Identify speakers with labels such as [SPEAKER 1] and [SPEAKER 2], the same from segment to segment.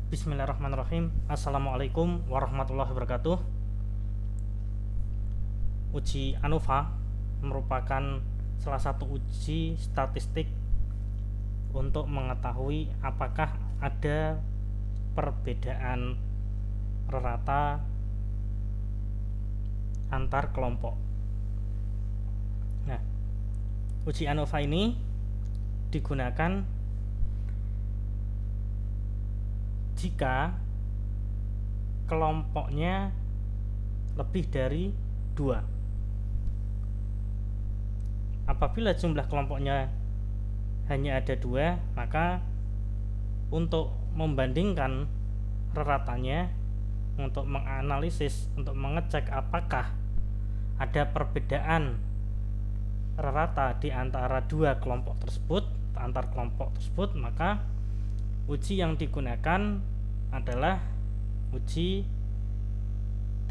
[SPEAKER 1] Bismillahirrahmanirrahim. Assalamualaikum warahmatullahi wabarakatuh. Uji ANOVA merupakan salah satu uji statistik untuk mengetahui apakah ada perbedaan rata antar kelompok. Nah, uji ANOVA ini digunakan jika kelompoknya lebih dari 2. Apabila jumlah kelompoknya hanya ada 2, maka untuk membandingkan reratanya, untuk menganalisis, untuk mengecek apakah ada perbedaan rata di antara 2 kelompok tersebut, antar kelompok tersebut, maka uji yang digunakan adalah uji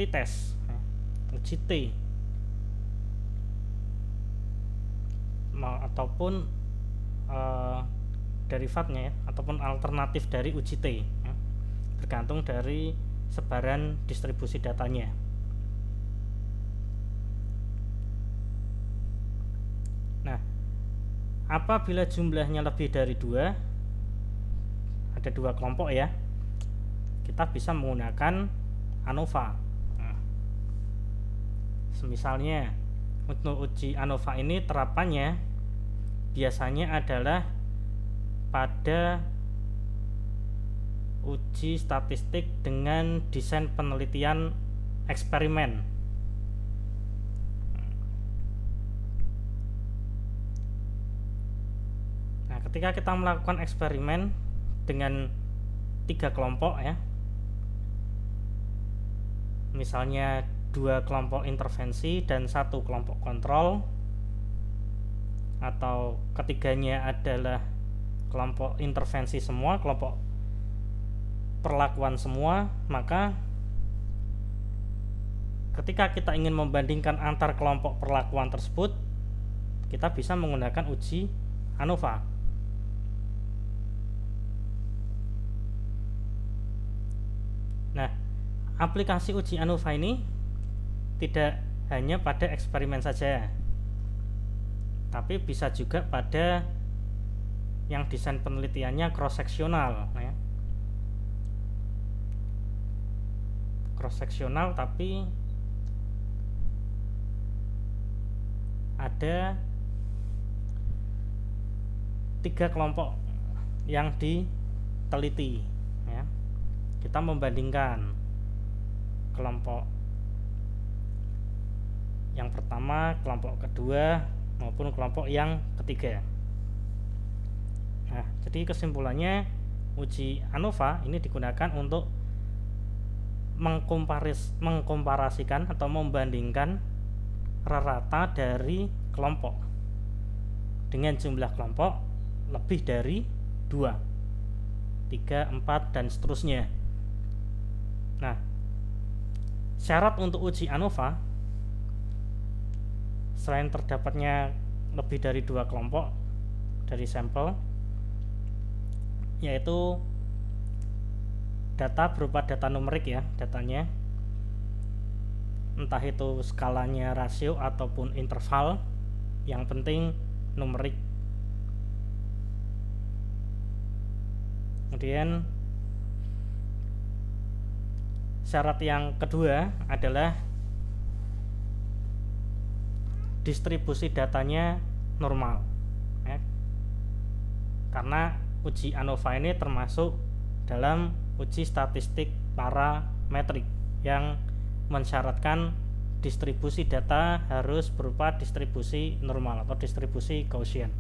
[SPEAKER 1] t-test, uji T, ataupun derivatnya, ataupun alternatif dari uji T, tergantung dari sebaran distribusi datanya. Nah, apabila jumlahnya lebih dari 2, ada 2 kelompok ya, kita bisa menggunakan ANOVA. Semisalnya untuk uji ANOVA ini terapannya biasanya adalah pada uji statistik dengan desain penelitian eksperimen. Nah, ketika kita melakukan eksperimen dengan 3 kelompok ya, misalnya 2 kelompok intervensi dan 1 kelompok kontrol, atau ketiganya adalah kelompok intervensi semua, kelompok perlakuan semua, maka ketika kita ingin membandingkan antar kelompok perlakuan tersebut, kita bisa menggunakan uji ANOVA. Nah, aplikasi uji ANOVA ini tidak hanya pada eksperimen saja, tapi bisa juga pada yang desain penelitiannya cross-seksional, ya. Cross-seksional tapi ada 3 kelompok yang diteliti, ya. Kita membandingkan kelompok yang pertama, kelompok kedua, maupun kelompok yang ketiga. Nah, jadi kesimpulannya uji ANOVA ini digunakan untuk mengkomparasikan atau membandingkan rata dari kelompok dengan jumlah kelompok lebih dari 2, 3, 4, dan seterusnya. Nah, syarat untuk uji ANOVA selain terdapatnya lebih dari 2 kelompok dari sampel, yaitu data berupa data numerik ya, datanya entah itu skalanya rasio ataupun interval, yang penting numerik. Kemudian syarat yang kedua adalah distribusi datanya normal, ya. Karena uji ANOVA ini termasuk dalam uji statistik parametrik yang mensyaratkan distribusi data harus berupa distribusi normal atau distribusi Gaussian.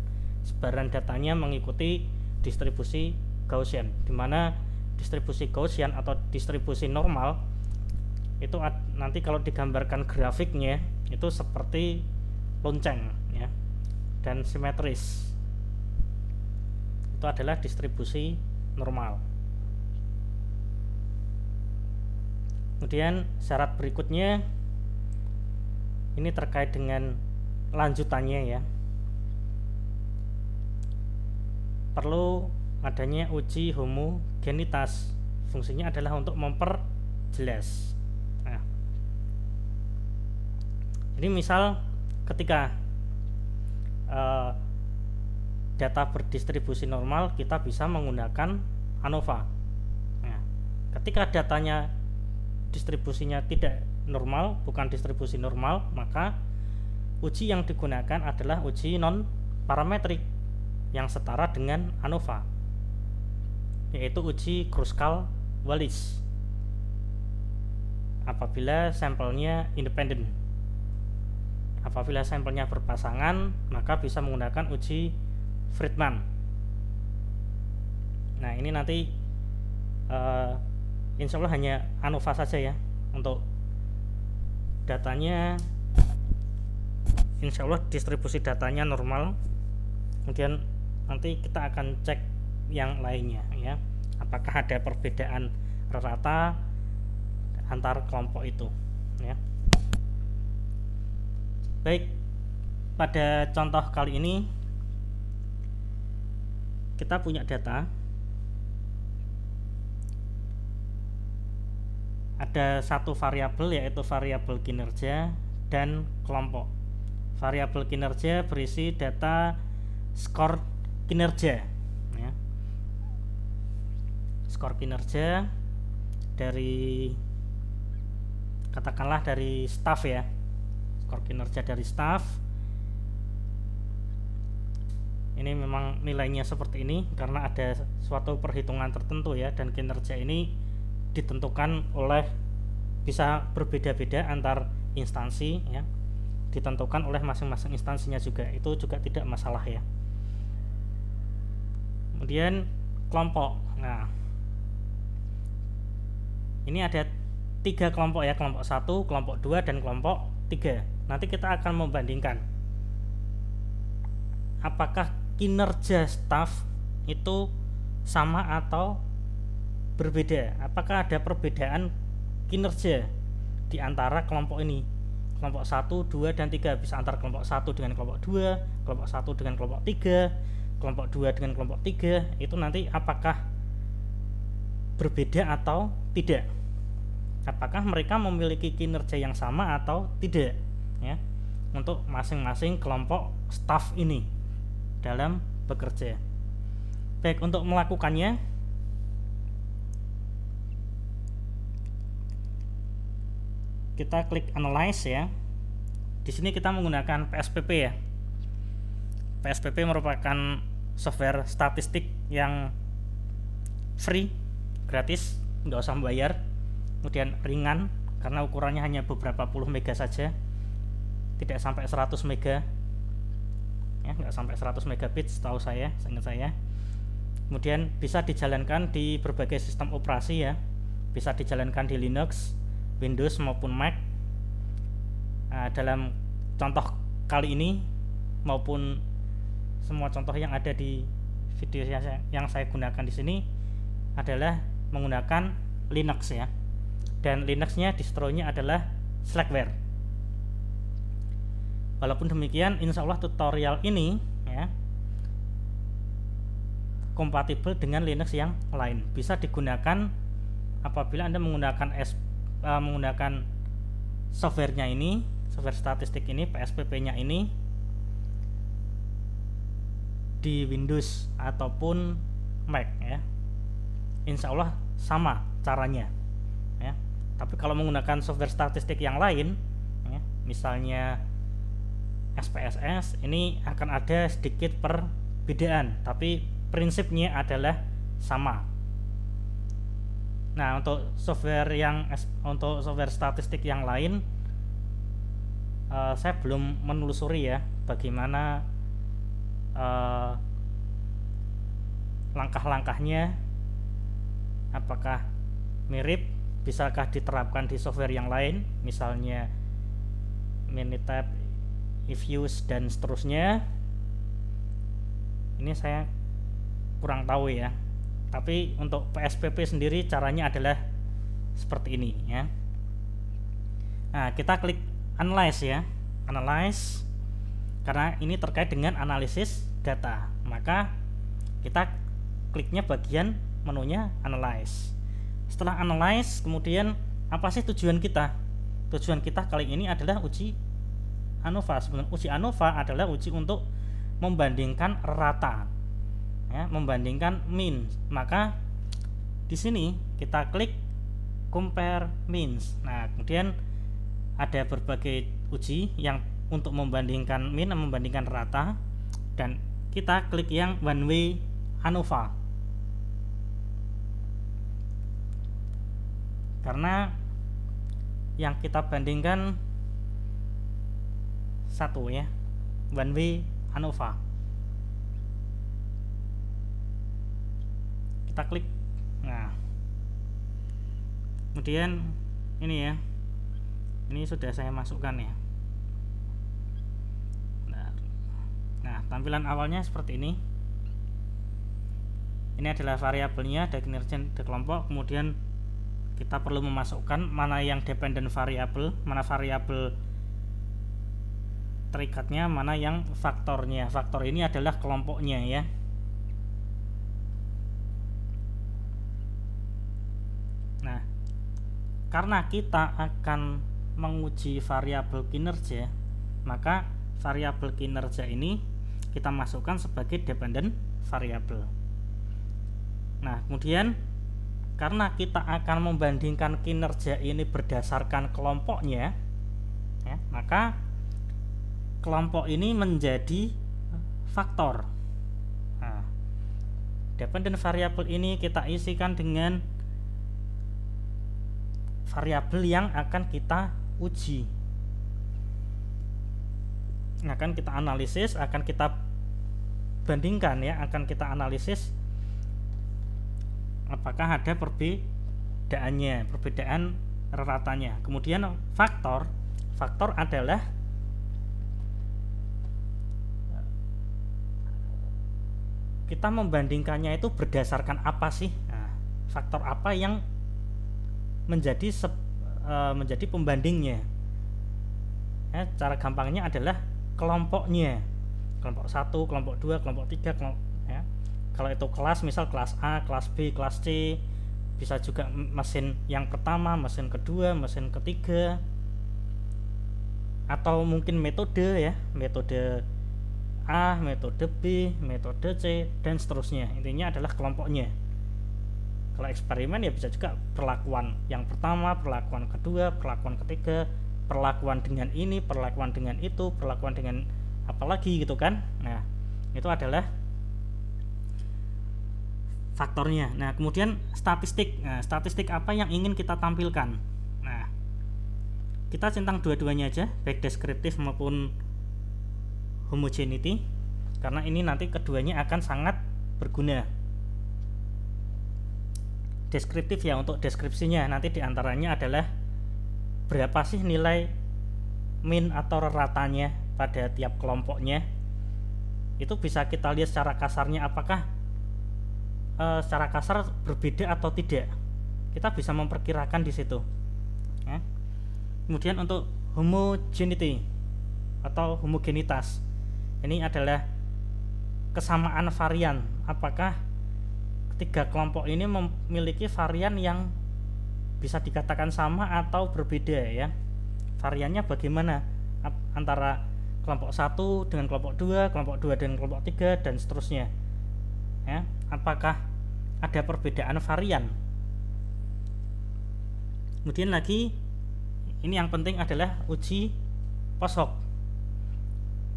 [SPEAKER 1] Sebaran datanya mengikuti distribusi Gaussian, di mana distribusi Gaussian atau distribusi normal itu nanti kalau digambarkan grafiknya itu seperti lonceng, ya, dan simetris. Itu adalah distribusi normal. Kemudian syarat berikutnya ini terkait dengan lanjutannya ya. Perlu adanya uji homogenitas fungsinya adalah untuk memperjelas. Nah, jadi misal ketika data berdistribusi normal, kita bisa menggunakan ANOVA. Nah, ketika datanya distribusinya tidak normal, bukan distribusi normal, maka uji yang digunakan adalah uji non parametrik yang setara dengan ANOVA, yaitu uji Kruskal-Wallis apabila sampelnya independen. Apabila sampelnya berpasangan, maka bisa menggunakan uji Friedman. Nah, ini nanti insya Allah hanya ANOVA saja ya untuk datanya. Insya Allah distribusi datanya normal. Kemudian nanti kita akan cek yang lainnya ya, apakah ada perbedaan rata antar kelompok itu ya. Baik, pada contoh kali ini kita punya data, ada satu variabel yaitu variabel kinerja dan kelompok. Variabel kinerja berisi data skor kinerja ya. Skor kinerja dari, katakanlah dari staff ya, skor kinerja dari staff. Ini memang nilainya seperti ini karena ada suatu perhitungan tertentu ya, dan kinerja ini ditentukan oleh, bisa berbeda-beda antar instansi ya, ditentukan oleh masing-masing instansinya juga, itu juga tidak masalah ya. Kemudian kelompok. Nah, ini ada 3 kelompok ya, kelompok 1, kelompok 2, dan kelompok 3. Nanti kita akan membandingkan apakah kinerja staf itu sama atau berbeda, apakah ada perbedaan kinerja di antara kelompok ini, kelompok 1, 2, dan 3, bisa antara kelompok 1 dengan kelompok 2, kelompok 1 dengan kelompok 3, kelompok 2 dengan kelompok 3, itu nanti apakah berbeda atau tidak, apakah mereka memiliki kinerja yang sama atau tidak ya, untuk masing-masing kelompok staf ini dalam bekerja. Baik, untuk melakukannya kita klik analyze ya. Di sini kita menggunakan PSPP ya. PSPP merupakan software statistik yang free, gratis, nggak usah membayar. Kemudian ringan karena ukurannya hanya beberapa puluh mega saja, tidak sampai 100 mega ya, nggak sampai 100 megabit setahu saya, seingat saya. Kemudian bisa dijalankan di berbagai sistem operasi ya, bisa dijalankan di Linux, Windows maupun Mac. Nah, dalam contoh kali ini maupun semua contoh yang ada di video yang saya gunakan di sini adalah menggunakan Linux ya, dan Linuxnya distronya adalah Slackware. Walaupun demikian, insya Allah tutorial ini ya kompatibel dengan Linux yang lain, bisa digunakan apabila Anda menggunakan softwarenya ini, software statistik ini, PSPP-nya ini di Windows ataupun Mac ya. Insya Allah sama caranya ya. Tapi kalau menggunakan software statistik yang lain ya, misalnya SPSS, ini akan ada sedikit perbedaan, tapi prinsipnya adalah sama. Nah, untuk software statistik yang lain, saya belum menelusuri ya bagaimana langkah-langkahnya, apakah mirip, bisakah diterapkan di software yang lain, misalnya Minitab, Ifuse, dan seterusnya. Ini saya kurang tahu ya. Tapi untuk PSPP sendiri caranya adalah seperti ini ya. Nah, kita klik analyze ya. Analyze, karena ini terkait dengan analisis data, maka kita kliknya bagian menunya analyze. Setelah analyze, kemudian apa sih tujuan kita? Tujuan kita kali ini adalah uji ANOVA. Sebenarnya uji ANOVA adalah uji untuk membandingkan rata, ya, membandingkan mean. Maka di sini kita klik compare means. Nah, kemudian ada berbagai uji yang untuk membandingkan mean, membandingkan rata, dan kita klik yang one way ANOVA. Karena yang kita bandingkan satu, ya, one way ANOVA. Kita klik. Nah, kemudian ini ya, ini sudah saya masukkan ya. Nah, tampilan awalnya seperti ini. Ini adalah variabelnya, ada kinerja ada kelompok. Kemudian kita perlu memasukkan mana yang dependent variable, mana variabel terikatnya, mana yang faktornya. Faktor ini adalah kelompoknya, ya. Nah, karena kita akan menguji variabel kinerja, maka variabel kinerja ini kita masukkan sebagai dependent variable. Nah, kemudian karena kita akan membandingkan kinerja ini berdasarkan kelompoknya, ya, maka kelompok ini menjadi faktor. Nah, dependent variable ini kita isikan dengan variabel yang akan kita uji, akan kita analisis, akan kita bandingkan, ya, akan kita analisis apakah ada perbedaannya, perbedaan ratanya. Kemudian faktor adalah kita membandingkannya itu berdasarkan apa sih? Nah, faktor apa yang menjadi pembandingnya? Ya, cara gampangnya adalah kelompoknya. Kelompok 1, kelompok 2, kelompok 3, ya. Kalau itu kelas, misal kelas A, kelas B, kelas C, bisa juga mesin yang pertama, mesin kedua, mesin ketiga, atau mungkin metode, ya, metode A, metode B, metode C, dan seterusnya. Intinya adalah kelompoknya. Kalau eksperimen ya bisa juga perlakuan yang pertama, perlakuan kedua, perlakuan ketiga, perlakuan dengan ini, perlakuan dengan itu, perlakuan dengan apa lagi gitu kan. Nah, itu adalah faktornya. Nah, kemudian statistik. Nah, statistik apa yang ingin kita tampilkan? Nah, kita centang dua-duanya aja, baik deskriptif maupun homogeneity, karena ini nanti keduanya akan sangat berguna. Deskriptif ya, untuk deskripsinya nanti diantaranya adalah berapa sih nilai mean atau ratanya pada tiap kelompoknya. Itu bisa kita lihat secara kasarnya apakah secara kasar berbeda atau tidak. Kita bisa memperkirakan di situ, ya. Kemudian untuk homogeneity atau homogenitas, ini adalah kesamaan varian. Apakah ketiga kelompok ini memiliki varian yang bisa dikatakan sama atau berbeda, ya. Variannya bagaimana antara kelompok 1 dengan kelompok 2, kelompok 2 dengan kelompok 3, dan seterusnya, ya. Apakah ada perbedaan varian? Kemudian lagi, ini yang penting adalah uji post hoc.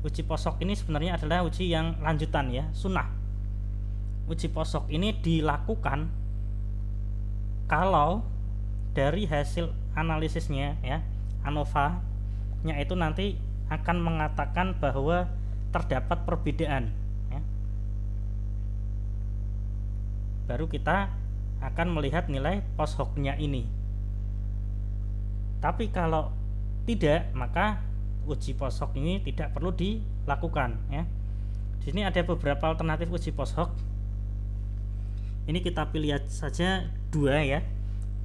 [SPEAKER 1] Uji post hoc ini sebenarnya adalah uji yang lanjutan, ya, sunnah. Uji post hoc ini dilakukan kalau dari hasil analisisnya, ya, ANOVA-nya itu nanti akan mengatakan bahwa terdapat perbedaan, ya. Baru kita akan melihat nilai post hoc-nya ini. Tapi kalau tidak, maka uji post hoc ini tidak perlu dilakukan, ya. Di sini ada beberapa alternatif uji post hoc. Ini kita pilih saja dua, ya,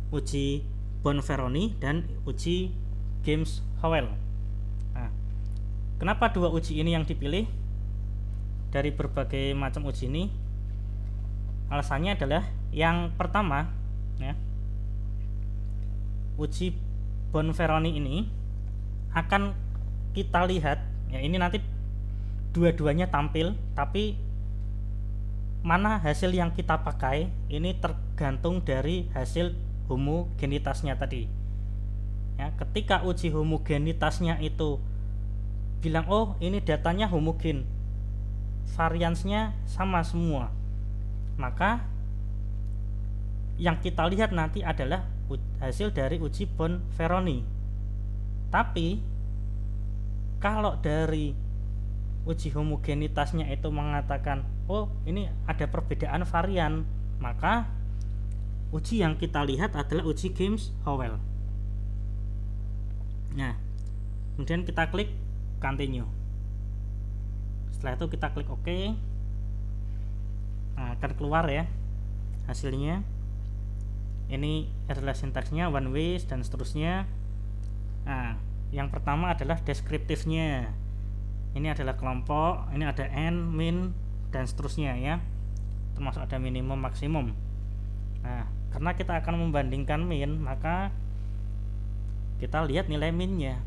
[SPEAKER 1] uji Bonferroni dan uji James-Howell. Nah, kenapa dua uji ini yang dipilih dari berbagai macam uji ini? Alasannya adalah yang pertama, ya, uji Bonferroni ini akan kita lihat ya, ini nanti dua-duanya tampil, tapi mana hasil yang kita pakai ini tergantung dari hasil homogenitasnya tadi ya. Ketika uji homogenitasnya itu bilang oh ini datanya homogen, variansnya sama semua, maka yang kita lihat nanti adalah hasil dari uji Bonferroni. Tapi kalau dari uji homogenitasnya itu mengatakan oh ini ada perbedaan varian, maka uji yang kita lihat adalah uji Gibbs-Howell. Nah, kemudian kita klik continue. Setelah itu kita klik OK. Nah, akan keluar ya hasilnya. Ini adalah sintaksnya, one way dan seterusnya. Nah, yang pertama adalah deskriptifnya. Ini adalah kelompok, ini ada n, min, dan seterusnya ya, termasuk ada minimum, maksimum. Nah, karena kita akan membandingkan min, maka kita lihat nilai minnya.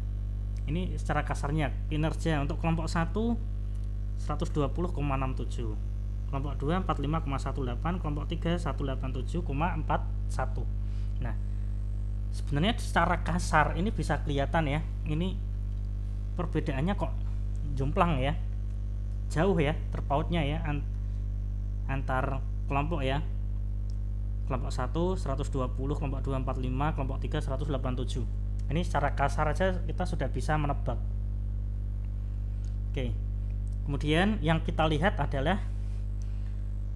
[SPEAKER 1] Ini secara kasarnya kinerja untuk kelompok 1 120,67, kelompok 2 45,18, kelompok 3 187,41. Nah, sebenarnya secara kasar ini bisa kelihatan ya, ini perbedaannya kok jomplang ya, jauh ya terpautnya ya antar kelompok ya. Kelompok 1 120, kelompok 2 45, kelompok 3 187. Ini secara kasar aja kita sudah bisa menebak. Oke. Kemudian yang kita lihat adalah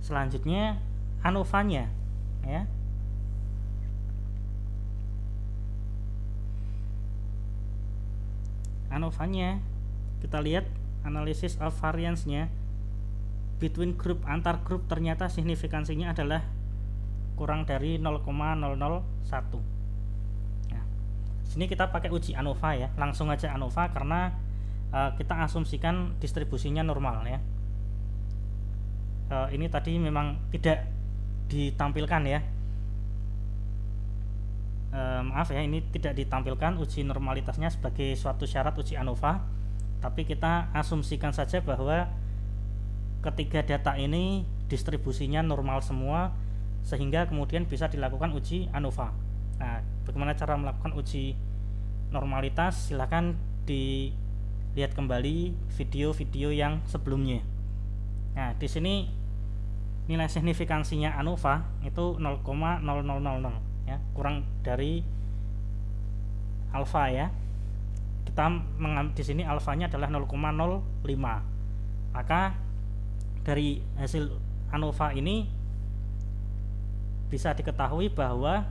[SPEAKER 1] selanjutnya ANOVA-nya ya. ANOVA-nya kita lihat analysis of variance-nya between group, antar grup ternyata signifikansinya adalah kurang dari 0,001. Nah, sini kita pakai uji ANOVA ya, langsung aja ANOVA karena kita asumsikan distribusinya normal ya. Ini tadi memang tidak ditampilkan ya. Maaf ya, ini tidak ditampilkan uji normalitasnya sebagai suatu syarat uji ANOVA, tapi kita asumsikan saja bahwa ketiga data ini distribusinya normal semua, sehingga kemudian bisa dilakukan uji ANOVA. Nah, bagaimana cara melakukan uji normalitas? Silahkan dilihat kembali video-video yang sebelumnya. Nah, di sini nilai signifikansinya ANOVA itu 0,0000 ya, kurang dari alfa ya. Kita mengambil di sini alfanya adalah 0,05. Maka dari hasil ANOVA ini bisa diketahui bahwa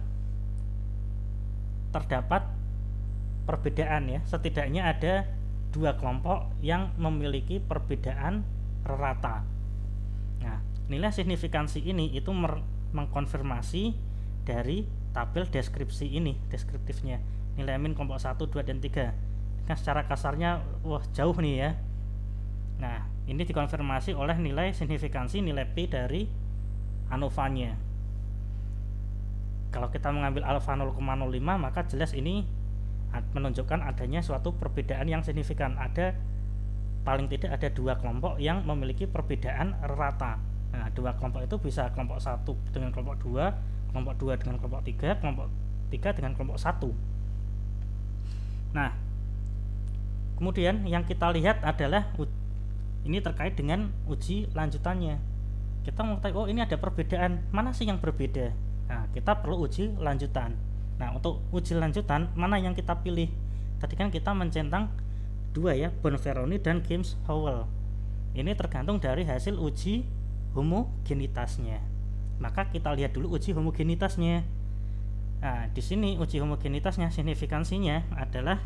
[SPEAKER 1] terdapat perbedaan ya, setidaknya ada dua kelompok yang memiliki perbedaan rata. Nah, nilai signifikansi ini itu mengkonfirmasi dari tabel deskripsi ini, deskriptifnya, nilai min kelompok 1, 2, dan 3. Kan secara kasarnya wah jauh nih ya. Nah, ini dikonfirmasi oleh nilai signifikansi, nilai P dari ANOVA-nya. Kalau kita mengambil alfa 0,05, maka jelas ini menunjukkan adanya suatu perbedaan yang signifikan. Ada paling tidak ada dua kelompok yang memiliki perbedaan rata. Nah, dua kelompok itu bisa kelompok 1 dengan kelompok 2, kelompok 2 dengan kelompok 3, kelompok 3 dengan kelompok 1. Nah, kemudian yang kita lihat adalah ini terkait dengan uji lanjutannya. Kita mau tahu, oh ini ada perbedaan, mana sih yang berbeda? Nah, kita perlu uji lanjutan. Nah, untuk uji lanjutan mana yang kita pilih? Tadi kan kita mencentang dua ya, Bonferroni dan Gibbs-Howell. Ini tergantung dari hasil uji homogenitasnya. Maka kita lihat dulu uji homogenitasnya. Nah, di sini uji homogenitasnya signifikansinya adalah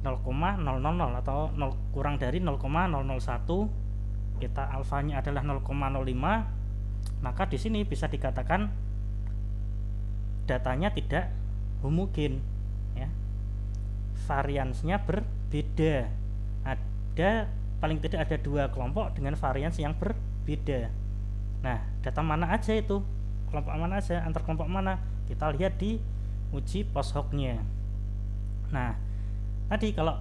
[SPEAKER 1] 0,000 atau kurang dari 0,001. Kita alfanya adalah 0,05. Maka di sini bisa dikatakan datanya tidak homogen ya. Variansnya berbeda. Ada paling tidak ada dua kelompok dengan varians yang berbeda. Nah, data mana aja itu? Kelompok mana aja? Antar kelompok mana? Kita lihat di uji post hoc-nya. Nah, tadi kalau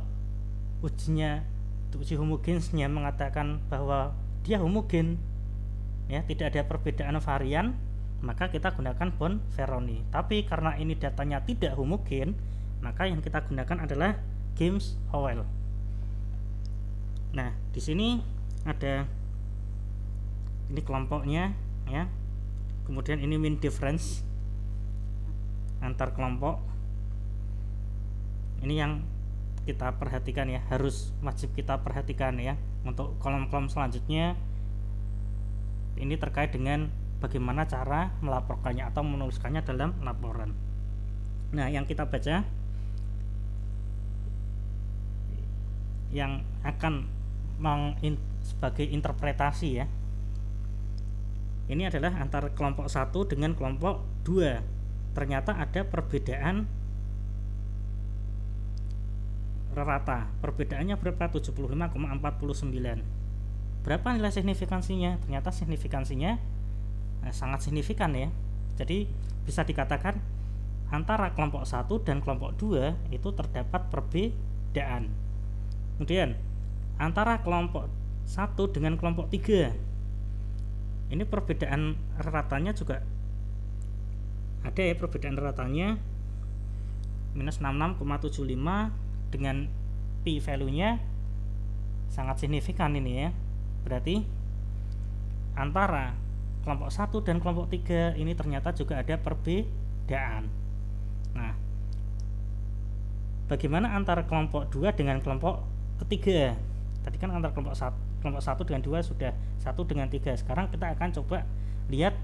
[SPEAKER 1] uji homogensnya mengatakan bahwa dia homogen, ya, tidak ada perbedaan varian, maka kita gunakan Bonferroni. Tapi karena ini datanya tidak homogen, maka yang kita gunakan adalah Gibbs-Howell. Nah, di sini ada ini kelompoknya, ya. Kemudian ini mean difference antar kelompok. Ini yang kita perhatikan, ya, harus wajib kita perhatikan, ya. Untuk kolom-kolom selanjutnya ini terkait dengan bagaimana cara melaporkannya atau menuliskannya dalam laporan. Nah, yang kita baca yang akan sebagai interpretasi, ya, ini adalah antara kelompok 1 dengan kelompok 2. Ternyata ada perbedaan rata. Perbedaannya berapa? 75,49. Berapa nilai signifikansinya? Ternyata signifikansinya sangat signifikan, ya. Jadi bisa dikatakan antara kelompok 1 dan kelompok 2 itu terdapat perbedaan. Kemudian antara kelompok 1 dengan kelompok 3, ini perbedaan ratanya juga ada, ya, perbedaan ratanya minus 66,75 dengan p value nya sangat signifikan ini, ya. Berarti antara kelompok 1 dan kelompok 3 ini ternyata juga ada perbedaan. Nah, bagaimana antara kelompok 2 dengan kelompok ketiga? Tadi kan antara kelompok 1 dengan 2 sudah, 1 dengan 3. Sekarang kita akan coba lihat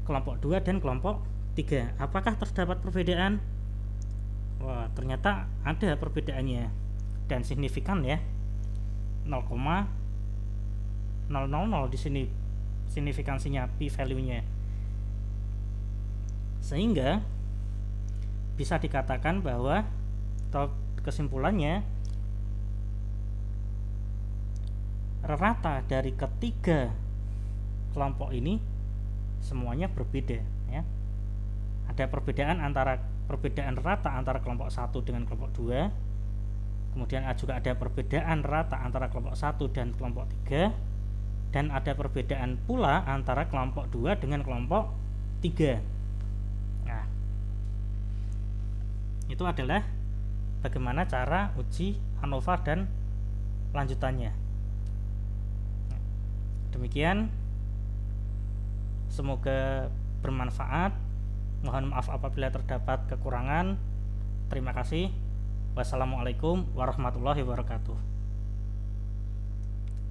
[SPEAKER 1] kelompok 2 dan kelompok 3. Apakah terdapat perbedaan? Wah, ternyata ada perbedaannya dan signifikan, ya. 0,000 di sini signifikansinya, p value-nya. Sehingga bisa dikatakan bahwa, atau kesimpulannya, rata dari ketiga kelompok ini semuanya berbeda, ya. Ada perbedaan rata antara kelompok 1 dengan kelompok 2. Kemudian juga ada perbedaan rata antara kelompok 1 dan kelompok 3, dan ada perbedaan pula antara kelompok 2 dengan kelompok 3. Nah, itu adalah bagaimana cara uji ANOVA dan lanjutannya. Demikian, semoga bermanfaat. Mohon maaf apabila terdapat kekurangan. Terima kasih. Wassalamualaikum warahmatullahi wabarakatuh.